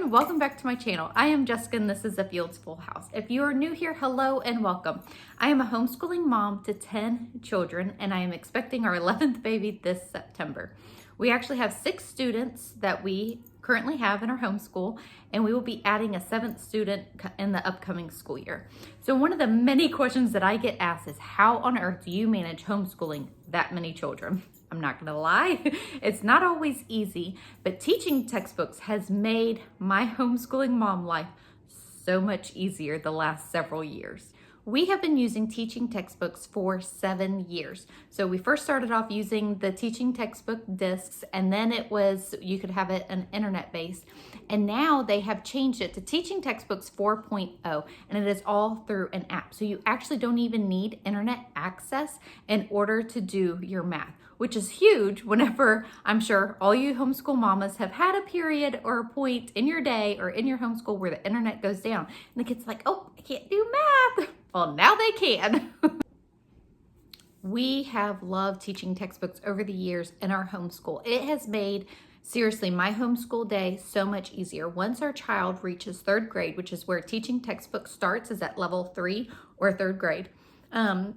everyone, welcome back to my channel. I am Jessica and this is A Fields Full House. If you are new here, hello and welcome. I am a homeschooling mom to 10 children and I am expecting our 11th baby this September. We actually have 6 students that we currently have in our homeschool, and we will be adding a 7th student in the upcoming school year. So one of the many questions that I get asked is, how on earth do you manage homeschooling that many children? I'm not gonna lie, it's not always easy, but teaching textbooks has made my homeschooling mom life so much easier the last several years. We have been using teaching textbooks for 7 years. So we first started off using the teaching textbook discs, and then it was, you could have it an internet based. And now they have changed it to teaching textbooks 4.0, and it is all through an app. So you actually don't even need internet access in order to do your math, which is huge whenever I'm sure all you homeschool mamas have had a period or a point in your day or in your homeschool where the internet goes down. And the kid's like, oh, I can't do math. Well, now they can. We have loved teaching textbooks over the years in our homeschool. It has made, seriously, my homeschool day so much easier. Once our child reaches 3rd grade, which is where teaching textbook starts, is at level 3 or 3rd grade,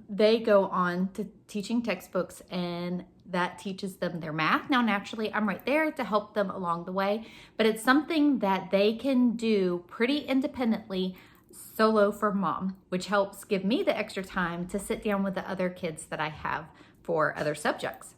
they go on to teaching textbooks, and that teaches them their math. Now, naturally, I'm right there to help them along the way, but it's something that they can do pretty independently, solo for mom, which helps give me the extra time to sit down with the other kids that I have for other subjects.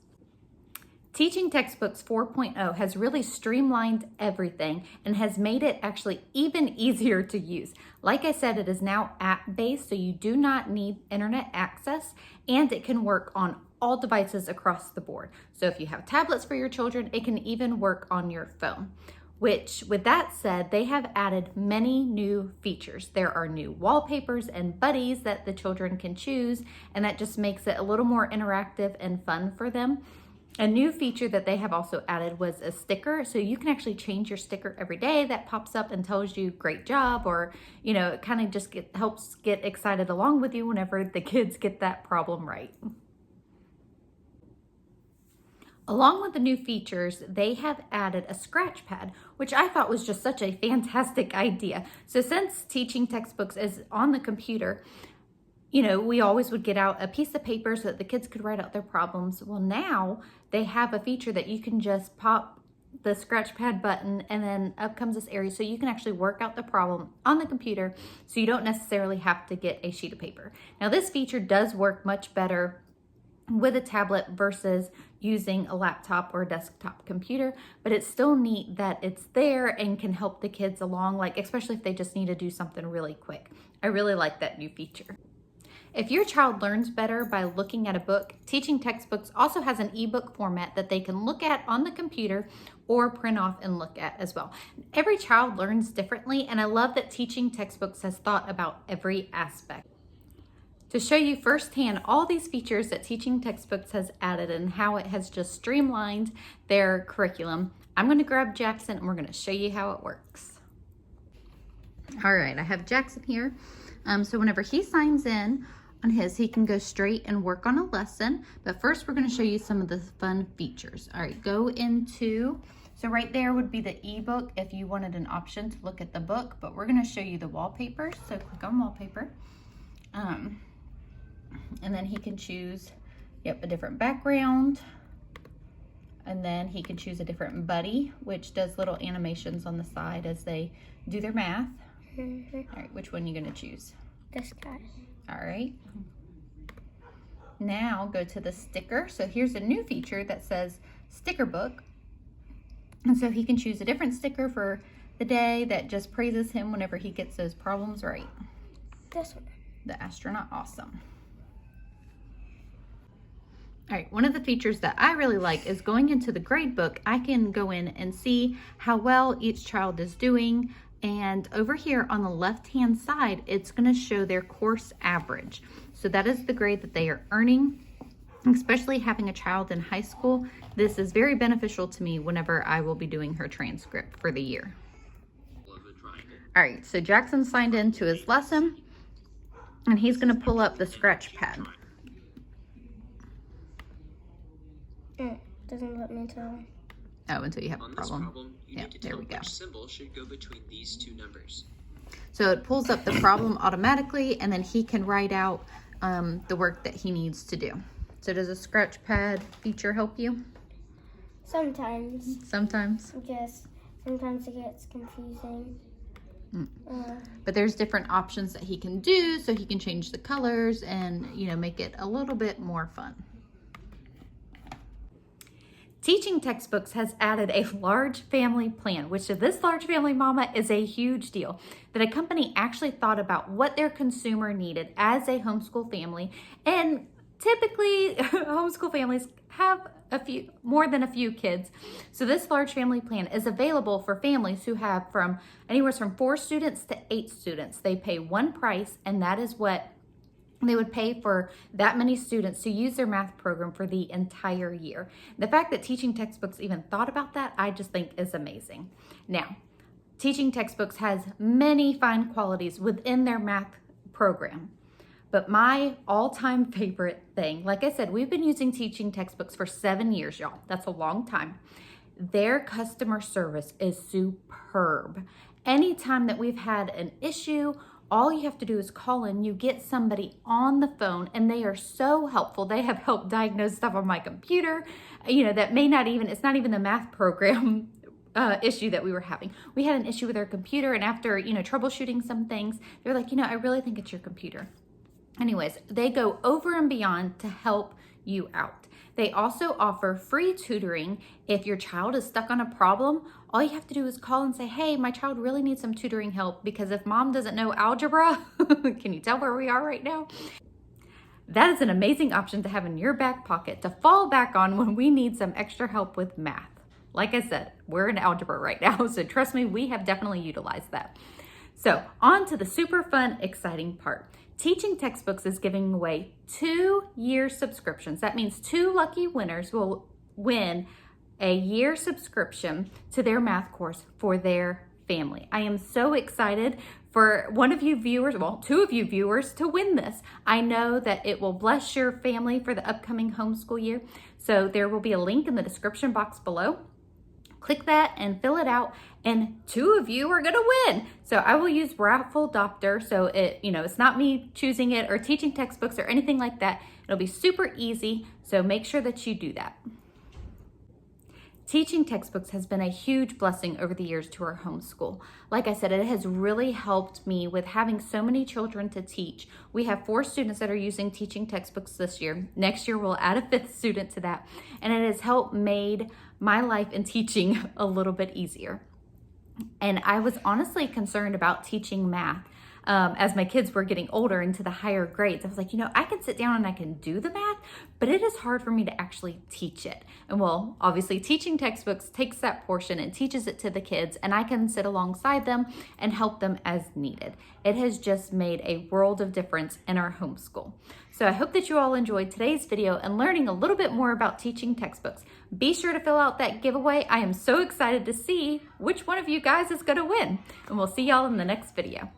Teaching Textbooks 4.0 has really streamlined everything and has made it actually even easier to use. Like I said, it is now app-based, so you do not need internet access, and it can work on all devices across the board. So if you have tablets for your children, it can even work on your phone. Which, with that said, they have added many new features. There are new wallpapers and buddies that the children can choose, and that just makes it a little more interactive and fun for them. A new feature that they have also added was a sticker. So you can actually change your sticker every day that pops up and tells you great job, or, you know, it kind of just helps get excited along with you whenever the kids get that problem right. Along with the new features, they have added a scratch pad, which I thought was just such a fantastic idea. So since teaching textbooks is on the computer, you know, we always would get out a piece of paper so that the kids could write out their problems. Well, now they have a feature that you can just pop the scratch pad button and then up comes this area, so you can actually work out the problem on the computer, so you don't necessarily have to get a sheet of paper. Now, this feature does work much better with a tablet versus using a laptop or a desktop computer, but it's still neat that it's there and can help the kids along, like especially if they just need to do something really quick. I really like that new feature. If your child learns better by looking at a book, Teaching Textbooks also has an ebook format that they can look at on the computer or print off and look at as well. Every child learns differently, and I love that Teaching Textbooks has thought about every aspect. To show you firsthand all these features that Teaching Textbooks has added and how it has just streamlined their curriculum, I'm going to grab Jackson and we're going to show you how it works. All right, I have Jackson here. So whenever he signs in on his, he can go straight and work on a lesson. But first, we're going to show you some of the fun features. All right, go into, so right there would be the ebook if you wanted an option to look at the book, but we're going to show you the wallpaper. So click on wallpaper. And then he can choose, a different background. And then he can choose a different buddy, which does little animations on the side as they do their math. All right, which one are you gonna choose? This guy. All right. Now go to the sticker. So here's a new feature that says sticker book. And so he can choose a different sticker for the day that just praises him whenever he gets those problems right. This one. The astronaut, awesome. All right, one of the features that I really like is going into the grade book. I can go in and see how well each child is doing. And over here on the left-hand side, it's gonna show their course average. So that is the grade that they are earning. Especially having a child in high school, this is very beneficial to me whenever I will be doing her transcript for the year. All right, so Jackson signed into his lesson, and he's gonna pull up the scratch pad. Doesn't let me tell. Oh, until you have a On this problem. problem, you Yeah, need to there tell we go. which symbol should go between these two numbers. So it pulls up the problem automatically, and then he can write out the work that he needs to do. So does a scratch pad feature help you? Sometimes. Sometimes. Just sometimes it gets confusing. But there's different options that he can do, so he can change the colors and, you know, make it a little bit more fun. Teaching Textbooks has added a large family plan, which to this large family mama is a huge deal. That a company actually thought about what their consumer needed as a homeschool family. And typically homeschool families have more than a few kids. So this large family plan is available for families who have anywhere from 4 students to 8 students. They pay one price, and that is what they would pay for that many students to use their math program for the entire year. The fact that Teaching Textbooks even thought about that, I just think is amazing. Now, Teaching Textbooks has many fine qualities within their math program. But my all-time favorite thing, like I said, we've been using Teaching Textbooks for 7 years, y'all. That's a long time. Their customer service is superb. Anytime that we've had an issue, all you have to do is call in, you get somebody on the phone, and they are so helpful. They have helped diagnose stuff on my computer, you know, that it's not even the math program issue that we were having. We had an issue with our computer, and after, you know, troubleshooting some things, they were like, you know, I really think it's your computer. Anyways, they go over and beyond to help you out. They also offer free tutoring. If your child is stuck on a problem, all you have to do is call and say, hey, my child really needs some tutoring help, because if mom doesn't know algebra, can you tell where we are right now? That is an amazing option to have in your back pocket to fall back on when we need some extra help with math. Like I said, we're in algebra right now, so trust me, we have definitely utilized that. So on to the super fun, exciting part. Teaching Textbooks is giving away 2-year subscriptions. That means 2 lucky winners will win a year subscription to their math course for their family. I am so excited for one of you viewers, well, 2 of you viewers, to win this. I know that it will bless your family for the upcoming homeschool year. So there will be a link in the description box below. Click that and fill it out, and 2 of you are gonna win. So I will use Raffle Doctor, so it's not me choosing it or Teaching Textbooks or anything like that. It'll be super easy, so make sure that you do that. Teaching Textbooks has been a huge blessing over the years to our homeschool. Like I said, it has really helped me with having so many children to teach. We have 4 students that are using Teaching Textbooks this year. Next year, we'll add a 5th student to that. And it has helped made my life in teaching a little bit easier. And I was honestly concerned about teaching math. As my kids were getting older into the higher grades, I was like, I can sit down and I can do the math, but it is hard for me to actually teach it. And well, obviously Teaching Textbooks takes that portion and teaches it to the kids, and I can sit alongside them and help them as needed. It has just made a world of difference in our homeschool. So I hope that you all enjoyed today's video and learning a little bit more about Teaching Textbooks. Be sure to fill out that giveaway. I am so excited to see which one of you guys is going to win, and we'll see y'all in the next video.